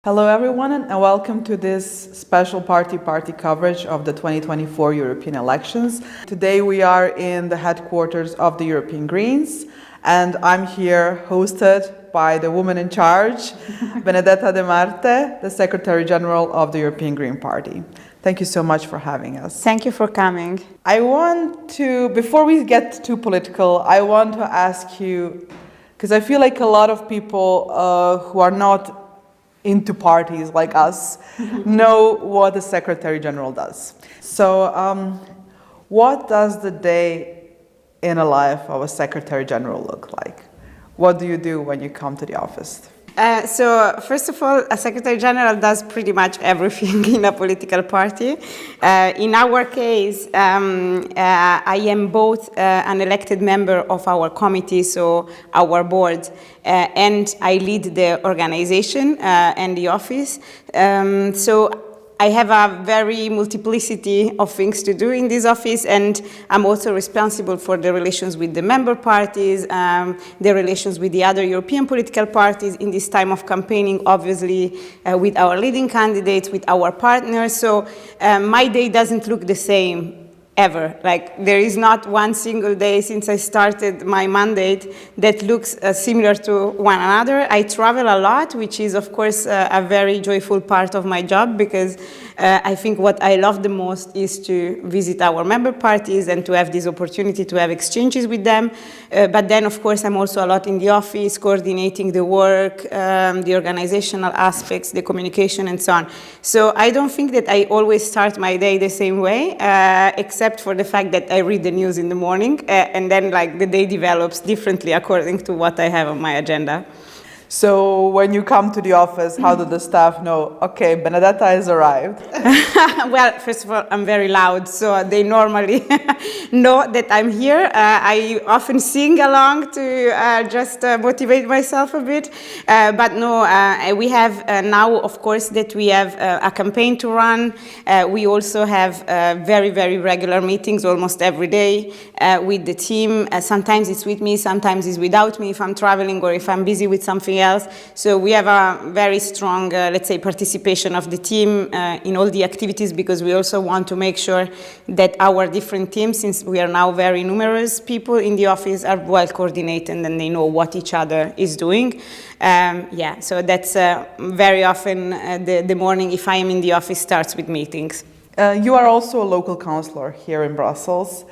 Hello everyone and welcome to this special party coverage of the 2024 European elections. Today we are in the headquarters of the European Greens and I'm here hosted by the woman in charge, Benedetta de Marte, the Secretary General of the European Green Party. Thank you so much for having us. Thank you for coming. I want to, before we get too political, I want to ask you, because I feel like a lot of people who are not into parties like us know what the Secretary General does. So what does the day in a life of a Secretary General look like? What do you do when you come to the office? So first of all, a Secretary General does pretty much everything in a political party. In our case, I am both an elected member of our committee, so our board, and I lead the organization and the office. So I have a very multiplicity of things to do in this office, and I'm also responsible for the relations with the member parties, the relations with the other European political parties in this time of campaigning, obviously with our leading candidates, with our partners. So my day doesn't look the same ever. Like, there is not one single day since I started my mandate that looks similar to one another. I travel a lot, which is, of course, a very joyful part of my job, because I think what I love the most is to visit our member parties and to have this opportunity to have exchanges with them. But then, of course, I'm also a lot in the office, coordinating the work, the organizational aspects, the communication, and so on. So I don't think that I always start my day the same way, except for the fact that I read the news in the morning, and then the day develops differently according to what I have on my agenda. So when you come to the office, how do the staff know, okay, Benedetta has arrived? Well, first of all, I'm very loud, so they normally know that I'm here. I often sing along to just motivate myself a bit. But no, we have now, of course, that we have a campaign to run. We also have very, very regular meetings almost every day with the team. Sometimes it's with me, sometimes it's without me if I'm traveling or if I'm busy with something else. So we have a very strong, let's say, participation of the team in all the activities, because we also want to make sure that our different teams, since we are now very numerous people in the office, are well coordinated and they know what each other is doing. Yeah, so that's very often the morning, if I am in the office, starts with meetings. You are also a local councillor here in Brussels.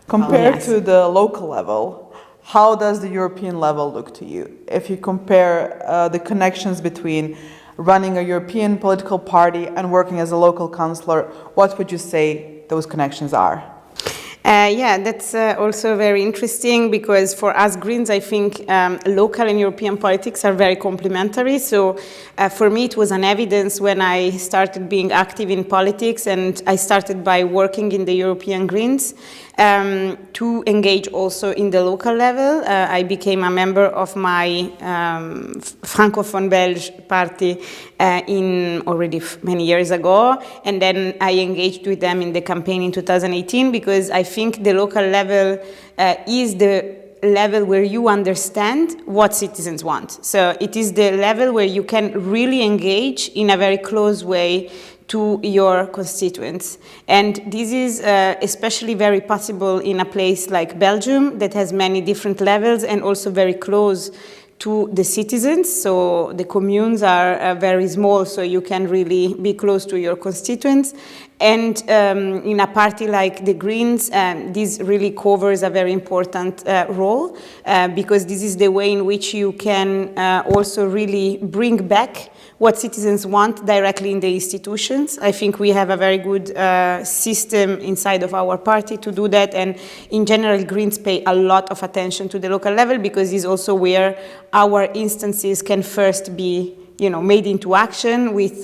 Compared to the local level, how does the European level look to you? If you compare the connections between running a European political party and working as a local councillor, what would you say those connections are? Yeah, that's also very interesting, because for us Greens, I think local and European politics are very complementary. So for me, it was an evidence when I started being active in politics, and I started by working in the European Greens to engage also in the local level. I became a member of my Francophone Belge party already many years ago, and then I engaged with them in the campaign in 2018, because I think the local level is the level where you understand what citizens want. So it is the level where you can really engage in a very close way to your constituents. And this is especially very possible in a place like Belgium, that has many different levels and also very close to the citizens. So the communes are very small, so you can really be close to your constituents. And in a party like the Greens, this really covers a very important role, because this is the way in which you can also really bring back what citizens want directly in the institutions. I think we have a very good system inside of our party to do that, and in general, Greens pay a lot of attention to the local level, because it's also where our instances can first be made into action with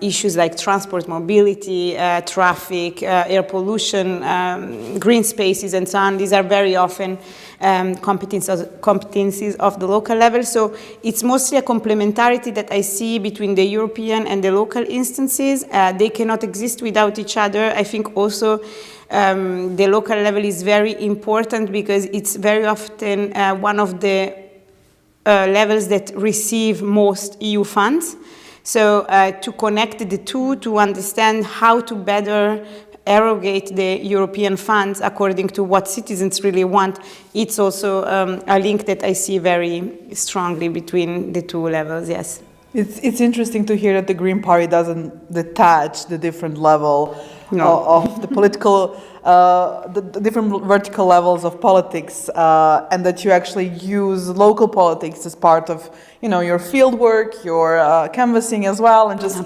issues like transport, mobility, traffic, air pollution, green spaces, and so on. These are very often competencies of the local level. So it's mostly a complementarity that I see between the European and the local instances. They cannot exist without each other. I think also the local level is very important, because it's very often one of the levels that receive most EU funds. So to connect the two, to understand how to better erodate the European funds according to what citizens really want, it's also a link that I see very strongly between the two levels, yes. It's interesting to hear that the Green Party doesn't detach the different level of the political, the different vertical levels of politics, and that you actually use local politics as part of, your field work, your canvassing as well, and just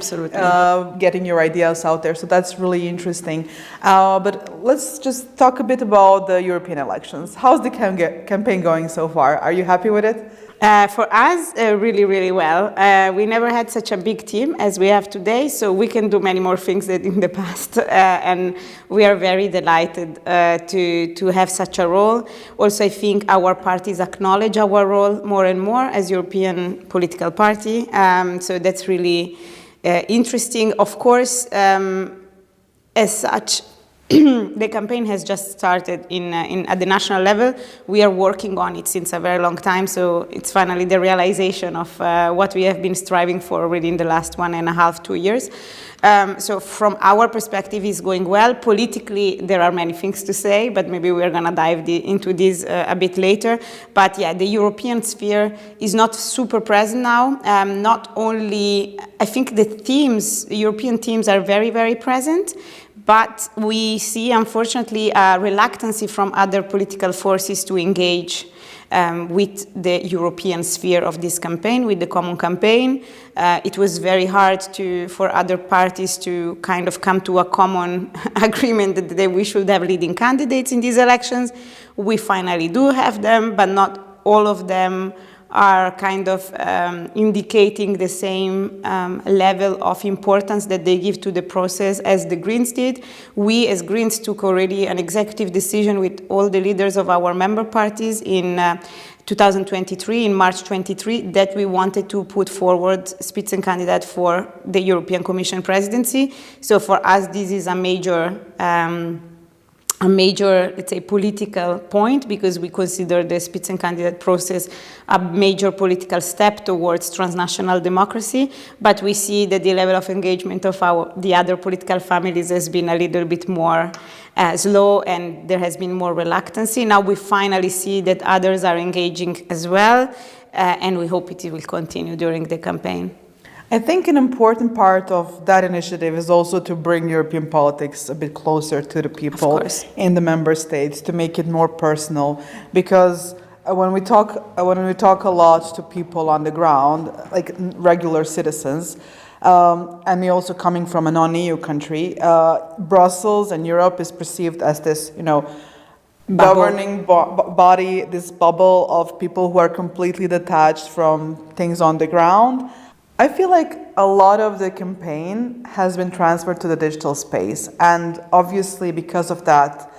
getting your ideas out there. So that's really interesting. But let's just talk a bit about the European elections. How's the campaign going so far? Are you happy with it? For us, really, really well. We never had such a big team as we have today, so we can do many more things than in the past, and we are very delighted to have such a role. Also, I think our parties acknowledge our role more and more as European political party, so that's really interesting. Of course, as such, the campaign has just started at the national level. We are working on it since a very long time, so it's finally the realization of what we have been striving for already in the last 1.5, 2 years. So from our perspective, it's going well. Politically, there are many things to say, but maybe we're going to dive into this a bit later. But yeah, the European sphere is not super present now. Not only, I think the European themes are very, very present, but we see, unfortunately, a reluctancy from other political forces to engage with the European sphere of this campaign, with the common campaign. It was very hard for other parties to kind of come to a common agreement that we should have leading candidates in these elections. We finally do have them, but not all of them are kind of indicating the same level of importance that they give to the process as the Greens did. We as Greens took already an executive decision with all the leaders of our member parties in 2023, in March 23, that we wanted to put forward Spitzenkandidat for the European Commission presidency. So for us, this is a major, let's say, political point, because we consider the Spitzenkandidat process a major political step towards transnational democracy. But we see that the level of engagement of the other political families has been a little bit more slow, and there has been more reluctancy. Now we finally see that others are engaging as well, and we hope it will continue during the campaign. I think an important part of that initiative is also to bring European politics a bit closer to the people in the member states, to make it more personal. Because when we talk a lot to people on the ground, like regular citizens, and we also coming from a non-EU country, Brussels and Europe is perceived as this, governing body, this bubble of people who are completely detached from things on the ground. I feel like a lot of the campaign has been transferred to the digital space, and obviously because of that,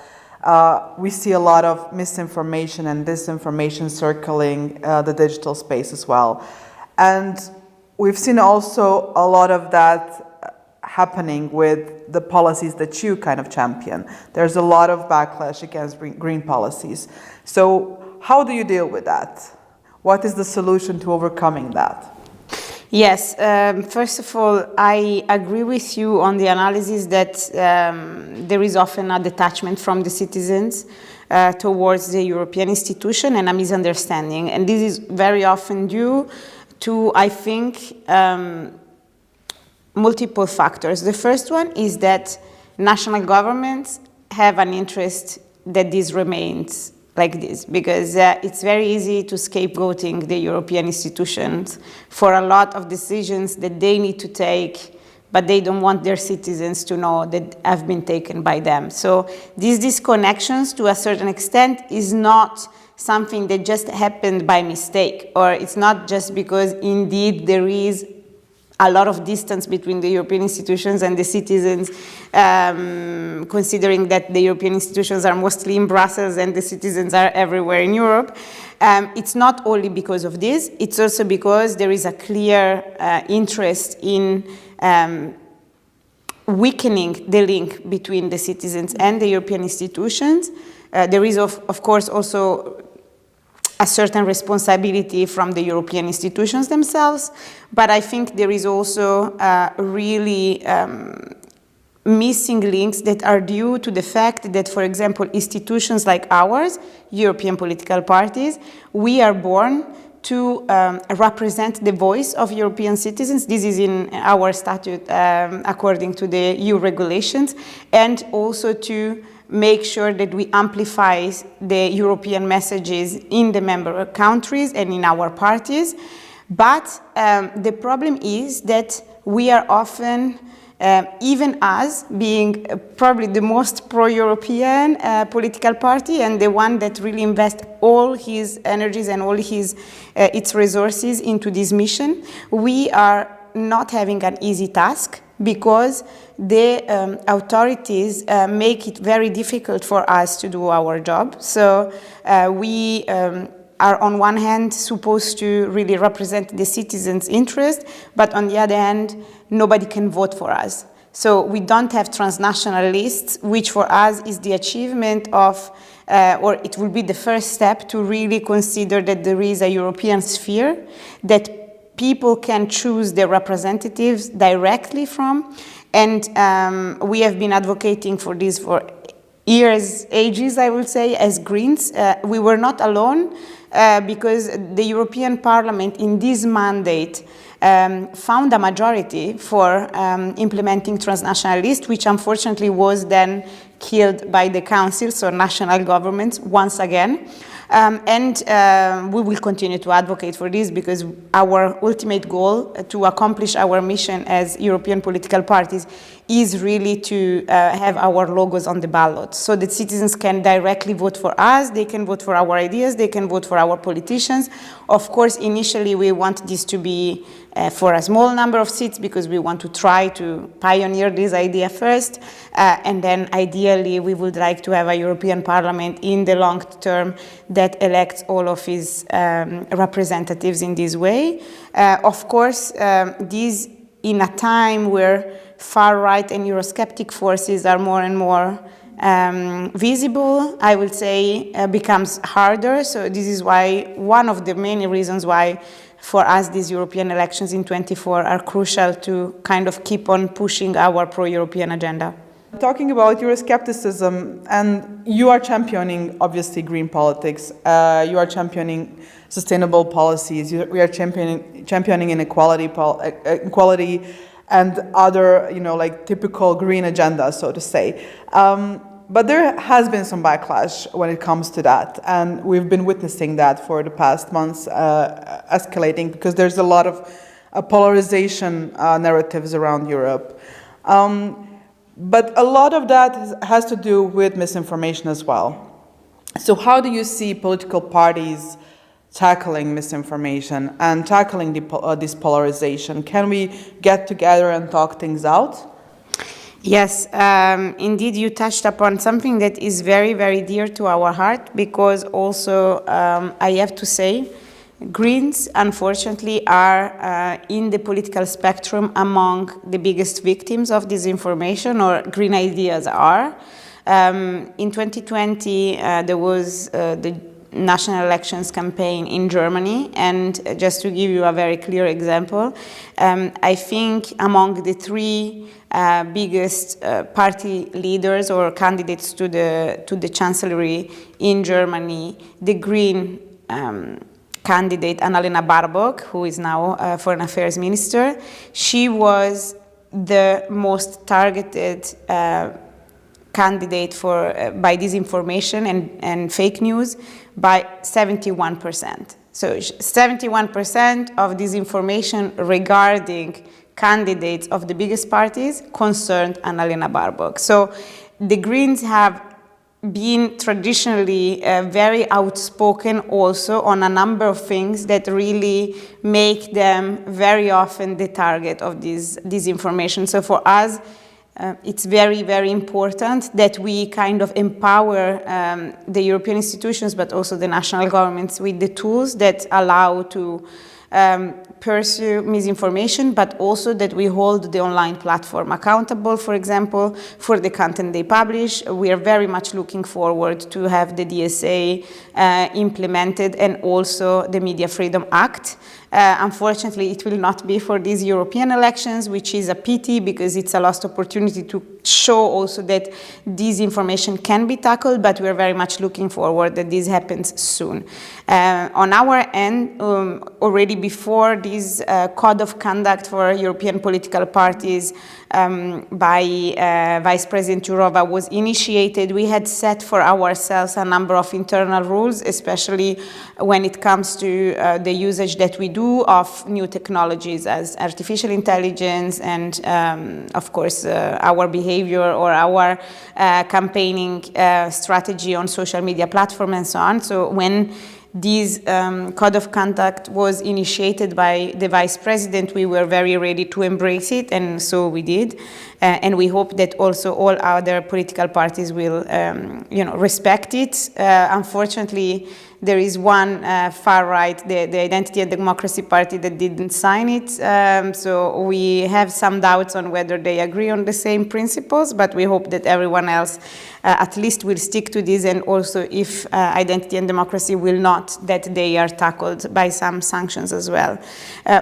we see a lot of misinformation and disinformation circling the digital space as well. And we've seen also a lot of that happening with the policies that you kind of champion. There's a lot of backlash against green policies. So how do you deal with that? What is the solution to overcoming that? Yes, first of all, I agree with you on the analysis that there is often a detachment from the citizens towards the European institution and a misunderstanding. And this is very often due to, I think, multiple factors. The first one is that national governments have an interest that this remains like this, because it's very easy to scapegoating the European institutions for a lot of decisions that they need to take, but they don't want their citizens to know that have been taken by them. So these disconnections, to a certain extent, is not something that just happened by mistake, or it's not just because indeed there is a lot of distance between the European institutions and the citizens, considering that the European institutions are mostly in Brussels and the citizens are everywhere in Europe. It's not only because of this, it's also because there is a clear interest in weakening the link between the citizens and the European institutions. There is, of course, also a certain responsibility from the European institutions themselves, but I think there is also really missing links that are due to the fact that, for example, institutions like ours, European political parties, we are born to represent the voice of European citizens. This is in our statute according to the EU regulations, and also to make sure that we amplify the European messages in the member countries and in our parties. But the problem is that we are often, even us, being probably the most pro-European political party and the one that really invests all his energies and all its resources into this mission, we are not having an easy task, because the authorities make it very difficult for us to do our job. So we are on one hand supposed to really represent the citizens' interest, but on the other hand, nobody can vote for us. So we don't have transnational lists, which for us is the achievement of, or it will be the first step to really consider that there is a European sphere that people can choose their representatives directly from. And we have been advocating for this for years, ages, I would say, as Greens. We were not alone, because the European Parliament in this mandate found a majority for implementing transnational lists, which unfortunately was then killed by the council, so national governments, once again. And we will continue to advocate for this, because our ultimate goal to accomplish our mission as European political parties is really to have our logos on the ballot, so that citizens can directly vote for us, they can vote for our ideas, they can vote for our politicians. Of course, initially we want this to be for a small number of seats, because we want to try to pioneer this idea first, and then ideally we would like to have a European Parliament in the long term that elects all of its representatives in this way. Of course, this in a time where far-right and Eurosceptic forces are more and more visible, I would say, becomes harder. So this is why, one of the many reasons why for us these European elections in 24 are crucial to kind of keep on pushing our pro-European agenda. Talking about Euroscepticism, and you are championing, obviously, green politics, you are championing sustainable policies, we are championing inequality and other, like typical green agendas, so to say. But there has been some backlash when it comes to that, and we've been witnessing that for the past months, escalating, because there's a lot of polarization narratives around Europe. But a lot of that has to do with misinformation as well. So how do you see political parties tackling misinformation and tackling this polarization? Can we get together and talk things out? Yes, indeed, you touched upon something that is very, very dear to our heart, because also, I have to say, Greens, unfortunately, are in the political spectrum among the biggest victims of disinformation, or green ideas are. In 2020, there was the national elections campaign in Germany, and just to give you a very clear example, I think among the three biggest party leaders or candidates to the chancellery in Germany, the Green candidate Annalena Baerbock, who is now Foreign Affairs Minister, she was the most targeted candidate by disinformation and fake news by 71%. So 71% of disinformation regarding candidates of the biggest parties concerned Annalena Baerbock. So the Greens have been traditionally very outspoken also on a number of things that really make them very often the target of this disinformation. So for us, it's very, very important that we kind of empower the European institutions, but also the national governments with the tools that allow to pursue misinformation, but also that we hold the online platform accountable, for example, for the content they publish. We are very much looking forward to have the DSA implemented, and also the Media Freedom Act. Unfortunately, it will not be for these European elections, which is a pity because it's a lost opportunity to show also that disinformation can be tackled, but we're very much looking forward that this happens soon. On our end, already before this code of conduct for European political parties by Vice President Jourova was initiated, we had set for ourselves a number of internal rules, especially when it comes to the usage that we do of new technologies as artificial intelligence and, of course, our behavior or our campaigning strategy on social media platforms and so on. So when this code of conduct was initiated by the Vice President, we were very ready to embrace it, and so we did. And we hope that also all other political parties will, respect it. Unfortunately, there is one far right, the Identity and Democracy Party, that didn't sign it. So we have some doubts on whether they agree on the same principles, but we hope that everyone else at least will stick to this, and also if Identity and Democracy will not, that they are tackled by some sanctions as well.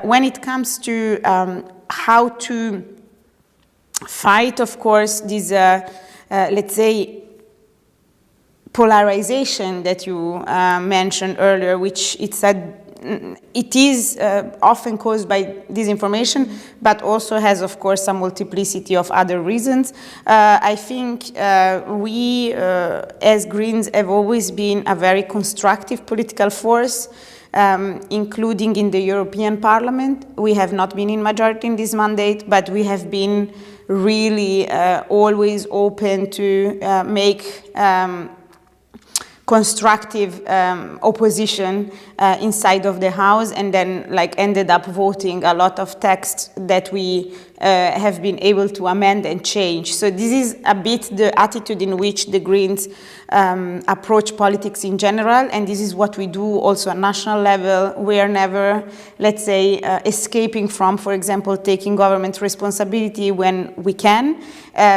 When it comes to how to fight, of course, this, let's say, polarization that you mentioned earlier, which it is often caused by disinformation, but also has, of course, a multiplicity of other reasons. I think we, as Greens, have always been a very constructive political force, including in the European Parliament. We have not been in majority in this mandate, but we have been really always open to make constructive opposition inside of the House, and then ended up voting a lot of text that we have been able to amend and change. So this is a bit the attitude in which the Greens approach politics in general, and this is what we do also at national level. We are never, let's say, escaping from, for example, taking government responsibility when we can,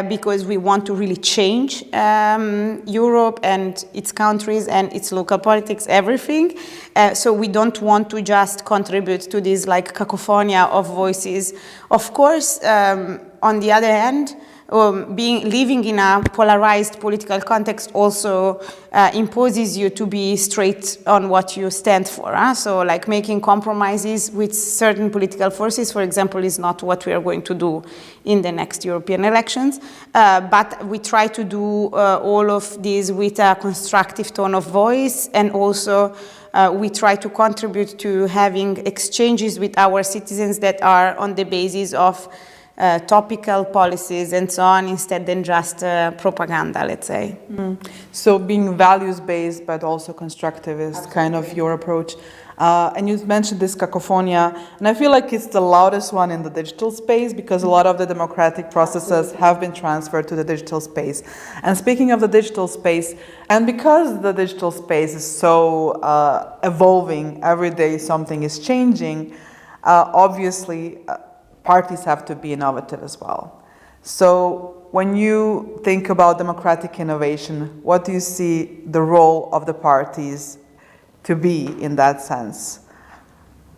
because we want to really change Europe and its countries and its local politics, everything. So we don't want to just contribute to this cacophony of voices. Of course, on the other hand, living in a polarized political context also imposes you to be straight on what you stand for. So making compromises with certain political forces, for example, is not what we are going to do in the next European elections. But we try to do all of this with a constructive tone of voice, and also we try to contribute to having exchanges with our citizens that are on the basis of topical policies and so on, instead than just propaganda, let's say. So being values-based but also constructive is kind of your approach. And you mentioned this cacophonia, and I feel like it's the loudest one in the digital space, because a lot of the democratic processes have been transferred to the digital space. And speaking of the digital space, and because the digital space is so evolving, every day something is changing, obviously parties have to be innovative as well. So when you think about democratic innovation, what do you see the role of the parties to be in that sense?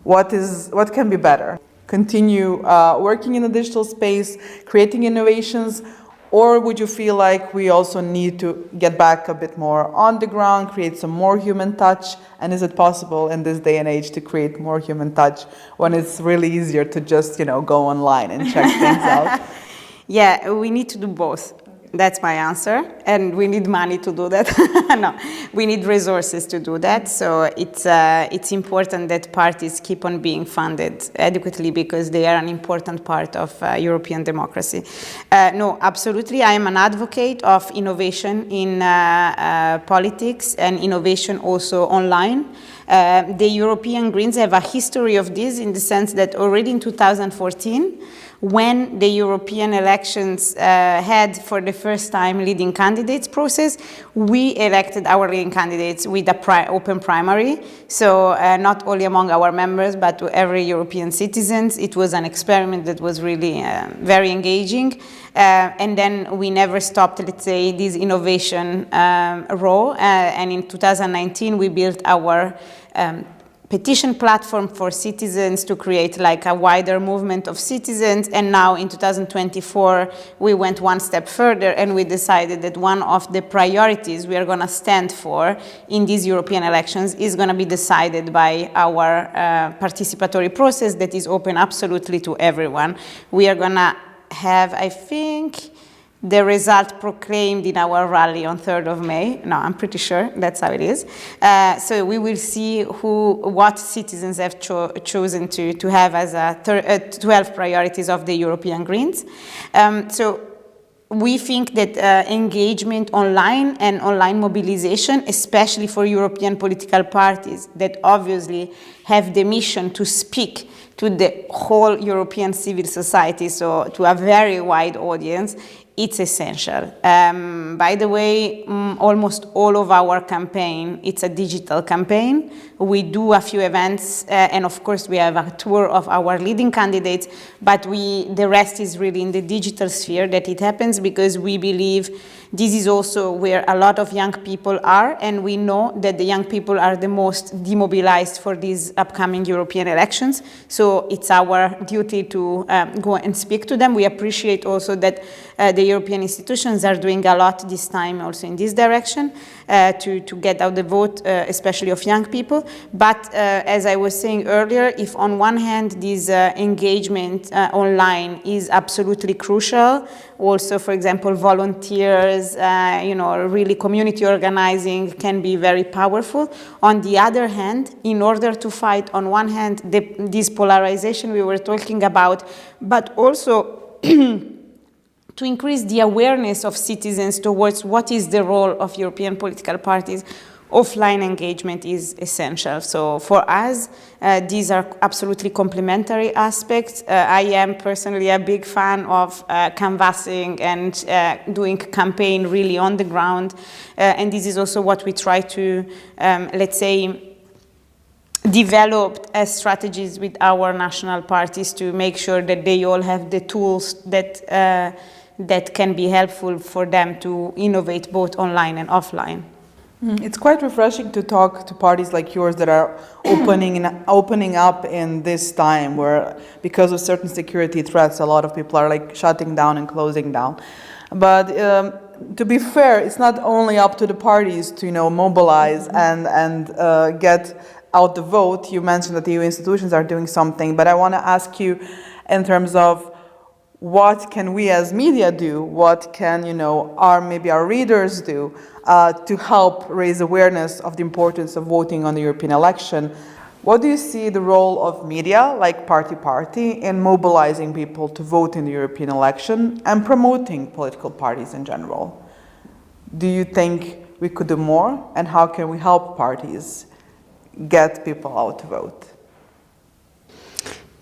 What can be better? Continue working in the digital space, creating innovations, or would you feel like we also need to get back a bit more on the ground, create some more human touch? And is it possible in this day and age to create more human touch when it's really easier to just, go online and check things out? Yeah, we need to do both. That's my answer. And we need money to do that. No, we need resources to do that. So it's important that parties keep on being funded adequately, because they are an important part of European democracy. No, absolutely. I am an advocate of innovation in politics, and innovation also online. The European Greens have a history of this in the sense that already in 2014, when the European elections had for the first time leading candidates process, we elected our leading candidates with a open primary. So not only among our members, but to every European citizens. It was an experiment that was really very engaging. And then we never stopped, let's say, this innovation row. And in 2019, we built our petition platform for citizens to create like a wider movement of citizens. And now in 2024, we went one step further and we decided that one of the priorities we are going to stand for in these European elections is going to be decided by our participatory process that is open absolutely to everyone. We are going to have, I think, the result proclaimed in our rally on 3rd of May. No, I'm pretty sure that's how it is. So we will see what citizens have chosen to have as 12 priorities of the European Greens. So we think that engagement online and online mobilization, especially for European political parties that obviously have the mission to speak to the whole European civil society, so to a very wide audience, it's essential. By the way, almost all of our campaign, it's a digital campaign. We do a few events, and of course we have a tour of our leading candidates, but the rest is really in the digital sphere that it happens, because we believe this is also where a lot of young people are, and we know that the young people are the most demobilized for these upcoming European elections. So it's our duty to go and speak to them. We appreciate also that the European institutions are doing a lot this time also in this direction to get out the vote, especially of young people. But as I was saying earlier, if on one hand this engagement online is absolutely crucial, also, for example, volunteers, really community organizing can be very powerful. On the other hand, in order to fight, on one hand, this polarization we were talking about, but also to increase the awareness of citizens towards what is the role of European political parties, offline engagement is essential. So for us, these are absolutely complementary aspects. I am personally a big fan of canvassing and doing campaign really on the ground. And this is also what we try to, let's say, develop as strategies with our national parties to make sure that they all have the tools that can be helpful for them to innovate both online and offline. It's quite refreshing to talk to parties like yours that are opening up in this time where, because of certain security threats, a lot of people are like shutting down and closing down. But to be fair, it's not only up to the parties to mobilize and get out the vote. You mentioned that the EU institutions are doing something, but I want to ask you in terms of what can we as media do? What can our readers do to help raise awareness of the importance of voting on the European election? What do you see the role of media like PartyParty in mobilizing people to vote in the European election and promoting political parties in general? Do you think we could do more, and how can we help parties get people out to vote?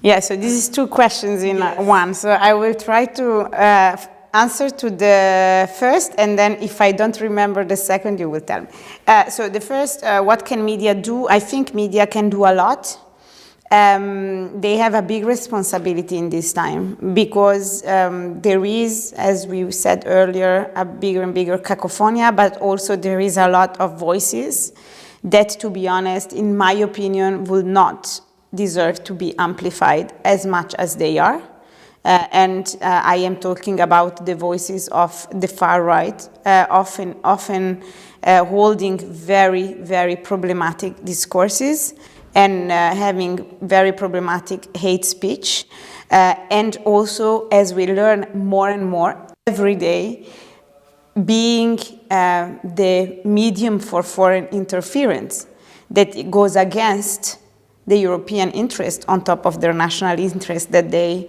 Yeah, so this is two questions in one. So I will try to answer to the first, and then if I don't remember the second, you will tell me. So the first, what can media do? I think media can do a lot. They have a big responsibility in this time because there is, as we said earlier, a bigger and bigger cacophony, but also there is a lot of voices that, to be honest, in my opinion, would not deserve to be amplified as much as they are. And I am talking about the voices of the far right, often holding very, very problematic discourses and having very problematic hate speech. And also, as we learn more and more every day, being the medium for foreign interference that goes against the European interest on top of their national interest that they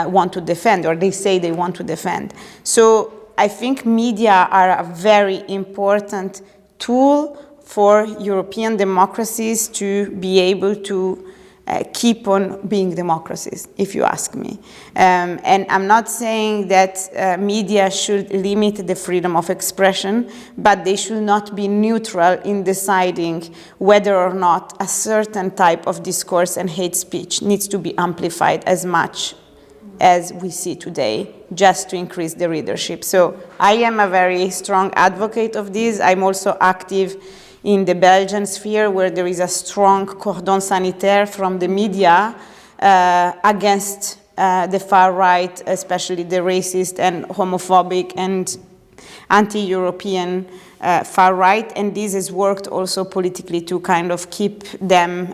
want to defend, or they say they want to defend. So I think media are a very important tool for European democracies to be able to keep on being democracies, if you ask me. And I'm not saying that media should limit the freedom of expression, but they should not be neutral in deciding whether or not a certain type of discourse and hate speech needs to be amplified as much as we see today, just to increase the readership. So I am a very strong advocate of this. I'm also active in the Belgian sphere, where there is a strong cordon sanitaire from the media against the far right, especially the racist and homophobic and anti-European far right, and this has worked also politically to kind of keep them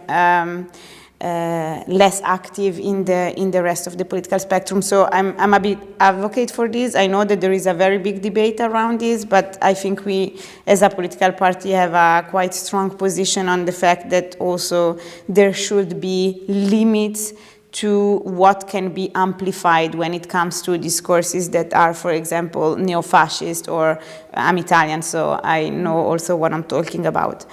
less active in the rest of the political spectrum. So I'm a big advocate for this. I know that there is a very big debate around this, but I think we, as a political party, have a quite strong position on the fact that also there should be limits to what can be amplified when it comes to discourses that are, for example, neo-fascist, or I'm Italian, so I know also what I'm talking about.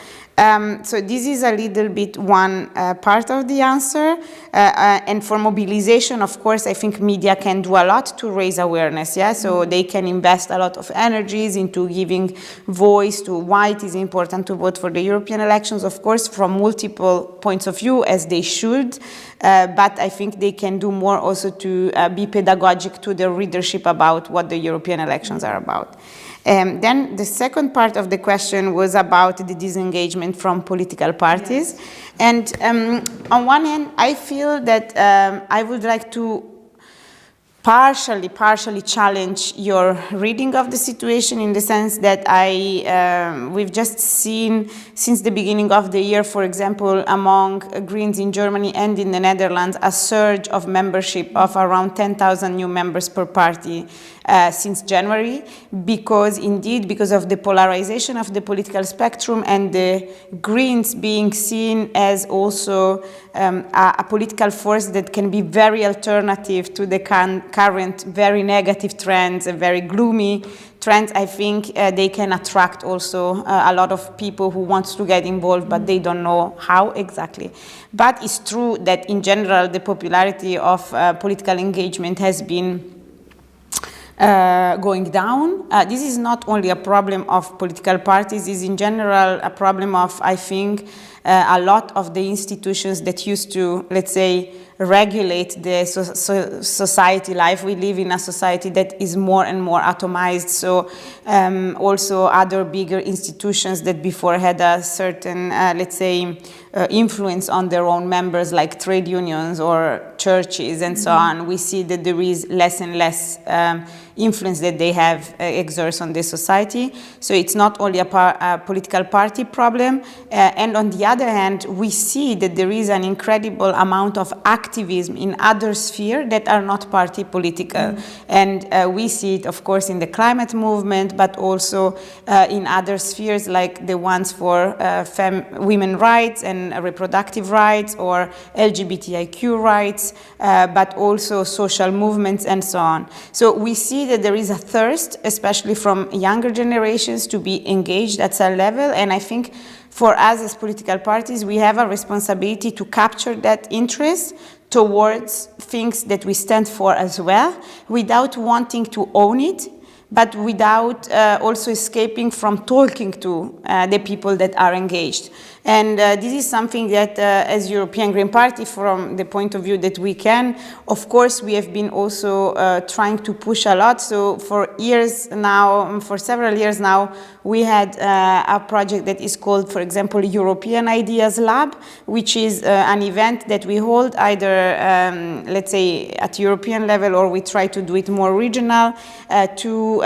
So this is a little bit one part of the answer. And for mobilization, of course, I think media can do a lot to raise awareness, yeah? So they can invest a lot of energies into giving voice to why it is important to vote for the European elections, of course, from multiple points of view, as they should. But I think they can do more also to be pedagogic to the readership about what the European elections are about. Then the second part of the question was about the disengagement from political parties. Yes. And on one hand, I feel that I would like to partially challenge your reading of the situation, in the sense that we've just seen since the beginning of the year, for example, among Greens in Germany and in the Netherlands, a surge of membership of around 10,000 new members per party since January, because of the polarization of the political spectrum, and the Greens being seen as also a political force that can be very alternative to the current very negative trends and very gloomy trends. I think they can attract also a lot of people who want to get involved, but they don't know how exactly. But it's true that in general the popularity of political engagement has been going down. This is not only a problem of political parties, it's in general a problem of, I think, a lot of the institutions that used to, let's say, regulate the society life. We live in a society that is more and more atomized, so also other bigger institutions that before had a certain, let's say, influence on their own members, like trade unions or churches and so on, we see that there is less and less influence that they have exerts on the society. So it's not only a political party problem, and on the other hand, we see that there is an incredible amount of activism in other spheres that are not party political. And we see it, of course, in the climate movement, but also in other spheres like the ones for women rights and reproductive rights, or LGBTIQ rights, but also social movements and so on. So we see that there is a thirst, especially from younger generations, to be engaged at some level, and I think for us as political parties, we have a responsibility to capture that interest towards things that we stand for as well, without wanting to own it, but without also escaping from talking to the people that are engaged. And this is something that, as European Green Party, from the point of view that we can, of course, we have been also trying to push a lot. So for years now, for several years now, we had a project that is called, for example, European Ideas Lab, which is an event that we hold either, let's say, at European level, or we try to do it more regional, to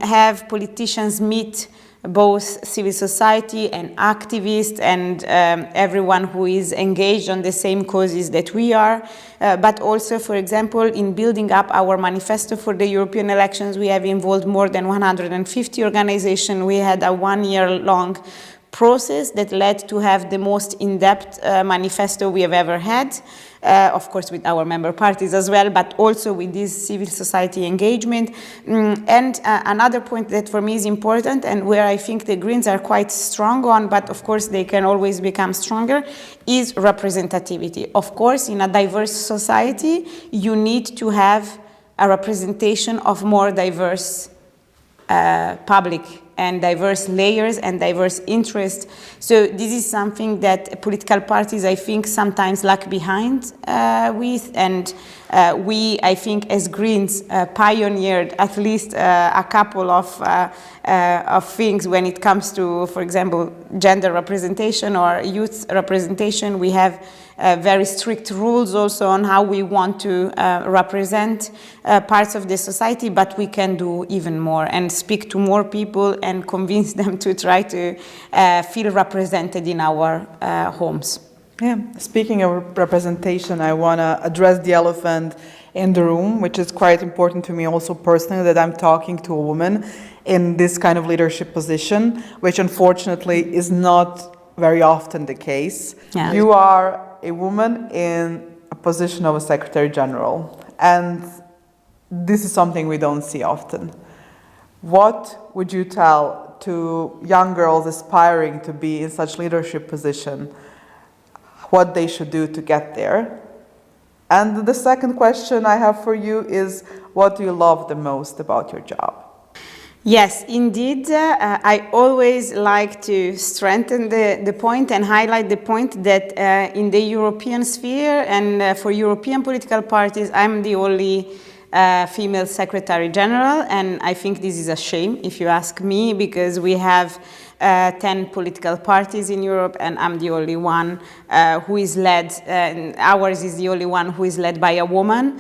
have politicians meet both civil society and activists and everyone who is engaged on the same causes that we are. But also, for example, in building up our manifesto for the European elections, we have involved more than 150 organizations. We had a 1-year-long process that led to have the most in-depth manifesto we have ever had, of course with our member parties as well, but also with this civil society engagement. And another point that for me is important and where I think the Greens are quite strong on, but of course they can always become stronger, is representativity. Of course, in a diverse society, you need to have a representation of more diverse public and diverse layers and diverse interests. So this is something that political parties, I think, sometimes lag behind with, and we, I think, as Greens, pioneered at least a couple of things when it comes to, for example, gender representation or youth representation. We have very strict rules also on how we want to represent parts of the society, but we can do even more and speak to more people and convince them to try to feel represented in our homes. Yeah, speaking of representation, I want to address the elephant in the room, which is quite important to me also personally, that I'm talking to a woman in this kind of leadership position, which unfortunately is not very often the case. Yeah. You are a woman in a position of a Secretary General, and this is something we don't see often. What would you tell to young girls aspiring to be in such leadership position, what they should do to get there? And the second question I have for you is, what do you love the most about your job? Yes, indeed. I always like to strengthen the point and highlight the point that in the European sphere and for European political parties, I'm the only female Secretary General, and I think this is a shame, if you ask me, because we have 10 political parties in Europe, and I'm the only one who is led, and ours is the only one who is led by a woman.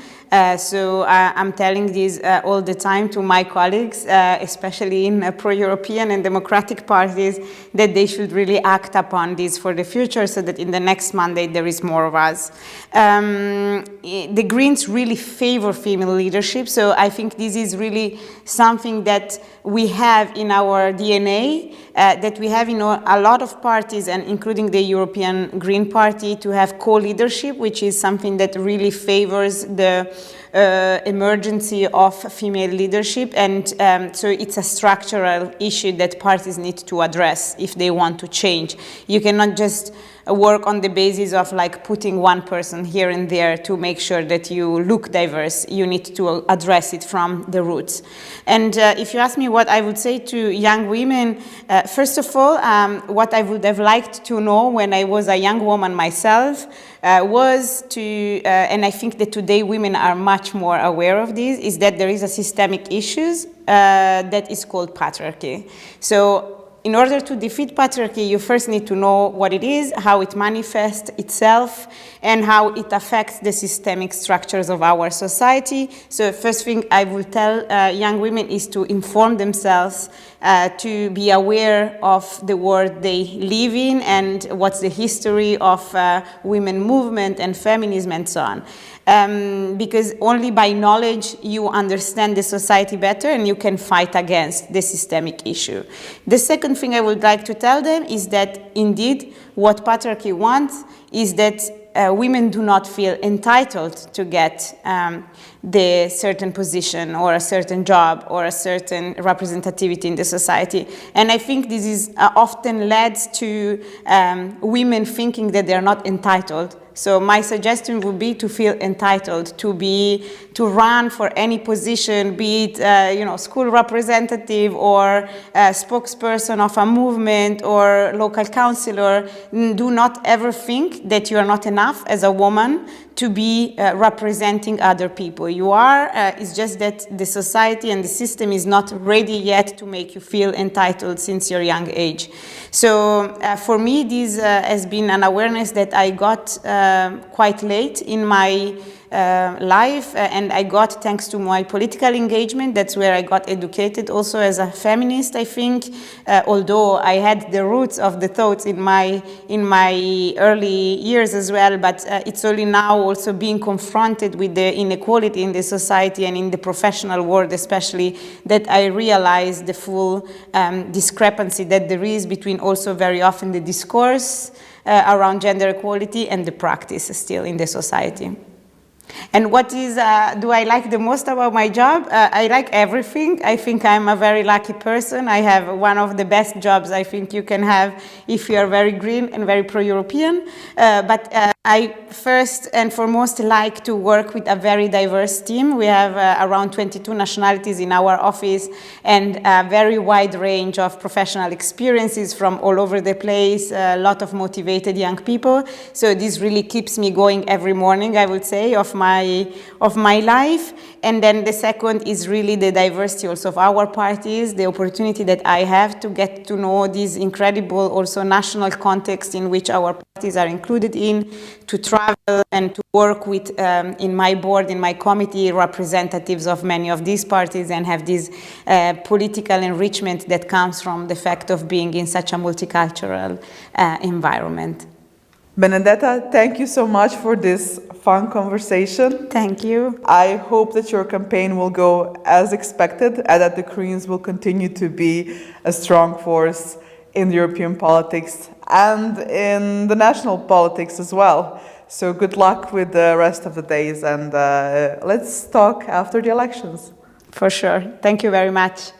So I'm telling this all the time to my colleagues, especially in pro-European and democratic parties, that they should really act upon this for the future so that in the next mandate there is more of us. The Greens really favor female leadership, so I think this is really something that we have in our DNA, that we have in a lot of parties, and including the European Green Party, to have co-leadership, which is something that really favors the emergency of female leadership, and so it's a structural issue that parties need to address if they want to change. You cannot just work on the basis of like putting one person here and there to make sure that you look diverse. You need to address it from the roots. And if you ask me what I would say to young women, first of all, what I would have liked to know when I was a young woman myself was to, and I think that today women are much more aware of this, is that there is a systemic issue that is called patriarchy. So in order to defeat patriarchy, you first need to know what it is, how it manifests itself, and how it affects the systemic structures of our society. So first thing I will tell young women is to inform themselves, to be aware of the world they live in and what's the history of women movement and feminism and so on. Because only by knowledge you understand the society better and you can fight against the systemic issue. The second thing I would like to tell them is that indeed what patriarchy wants is that women do not feel entitled to get the certain position or a certain job or a certain representativity in the society. And I think this is often led to women thinking that they are not entitled. So my suggestion would be to feel entitled to run for any position, be it school representative or spokesperson of a movement or local councillor. Do not ever think that you are not enough as a woman to be representing other people. You are, it's just that the society and the system is not ready yet to make you feel entitled since your young age. So for me, this has been an awareness that I got quite late in my life, and I got, thanks to my political engagement, that's where I got educated also as a feminist, I think, although I had the roots of the thoughts in my early years as well, but it's only now also being confronted with the inequality in the society and in the professional world especially that I realized the full discrepancy that there is between also very often the discourse around gender equality and the practice still in the society. And what is, do I like the most about my job? I like everything. I think I'm a very lucky person. I have one of the best jobs I think you can have if you are very green and very pro-European. But I first and foremost like to work with a very diverse team. We have around 22 nationalities in our office and a very wide range of professional experiences from all over the place, a lot of motivated young people. So this really keeps me going every morning, I would say, of my life. And then the second is really the diversity also of our parties, the opportunity that I have to get to know this incredible also national context in which our parties are included in, to travel and to work with, in my board, in my committee, representatives of many of these parties and have this political enrichment that comes from the fact of being in such a multicultural environment. Benedetta, thank you so much for this fun conversation. Thank you. I hope that your campaign will go as expected and that the Greens will continue to be a strong force in European politics and in the national politics as well. So good luck with the rest of the days, and let's talk after the elections. For sure. Thank you very much.